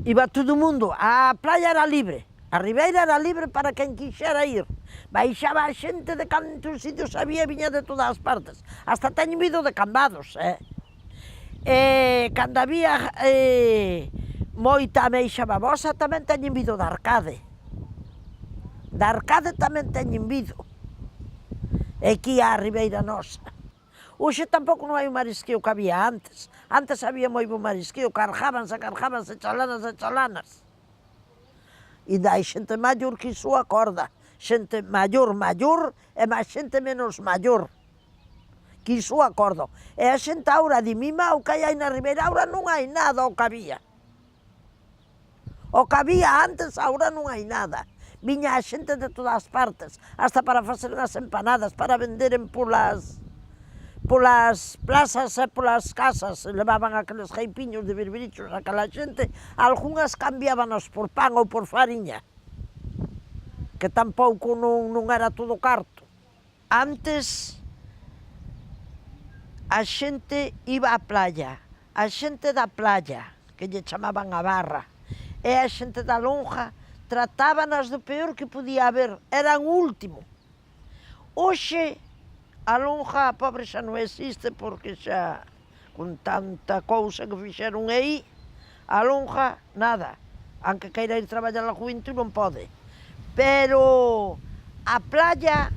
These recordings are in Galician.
Iba todo o mundo, a praia era libre, a ribeira era libre para quen quixera ir. Baixaba a xente de cantos sitios había, viña de todas as partes. Hasta teño vido de Cambados, cando había moita ameixa babosa, tamén teñen vido de Arcade. De Arcade tamén teñen vido. Aquí a ribeira nosa. Hoxe tampouco non hai o marisqueo que había antes. Antes había moi bo marisqueo, carjábanse chalanas e chalanas. E hai xente maior que iso acorda. Xente maior e máis xente menos maior. Que iso acordo. E a xente aura di, mima, o que hai na ribeira, aura non hai nada o que había. O que había antes, aura non hai nada. Viña a xente de todas as partes, hasta para facer as empanadas, para venderen polas plazas e polas casas, levaban aqueles jeipiños de birbirichos aquela xente, algunhas cambiábanos por pan ou por fariña, que tampouco non era todo carto. Antes a xente iba á playa, a xente da playa, que lle chamaban a barra, e a xente da lonja, tratábanas do peor que podía haber, eran o último. Hoxe, a lonja, a pobre, xa non existe, porque xa, con tanta cousa que fixeron aí, a lonja, nada. Aunque queira ir traballar a juventud, non pode. Pero a playa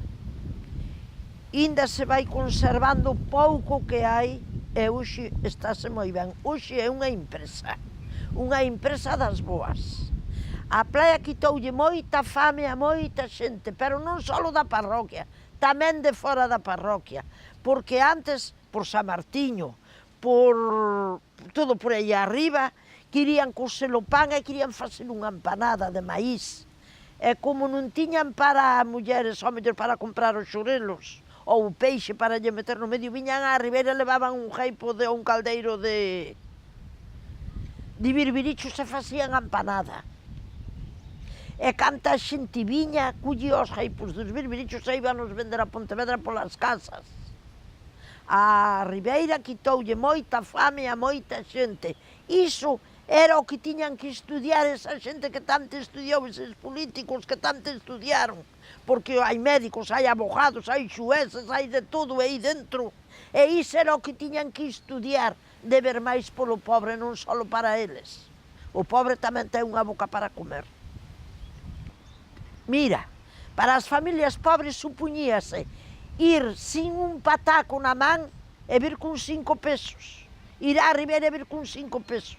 ainda se vai conservando pouco que hai, e hoxe estáse moi ben. Hoxe é unha empresa das boas. A playa quitoulle moita fame a moita xente, pero non só da parroquia, tamén de fora da parroquia, porque antes, por San Martiño, por todo por aí arriba, querían coser o pan e querían facer unha empanada de maíz. E como non tiñan para mulleres, ou mellor para comprar os xorelos, ou o peixe para lle meter no medio, viñan á ribeira e levaban un jeipo de un caldeiro de birbirichos e facían a empanada. E canta a xente viña, collía os jeipos dos birbirichos e íbanos vender a Pontevedra polas casas. A ribeira quitoulle moita fame a moita xente. Iso era o que tiñan que estudiar esa xente que tanto estudiou, eses políticos que tanto estudiaron. Porque hai médicos, hai abogados, hai xueces, hai de todo aí dentro. E iso era o que tiñan que estudiar, de ver máis polo pobre, non só para eles. O pobre tamén ten unha boca para comer. Mira, para as familias pobres supuñíase ir sin un pataco na man e vir con 5 pesos. Ir á ribeira e vir con 5 pesos.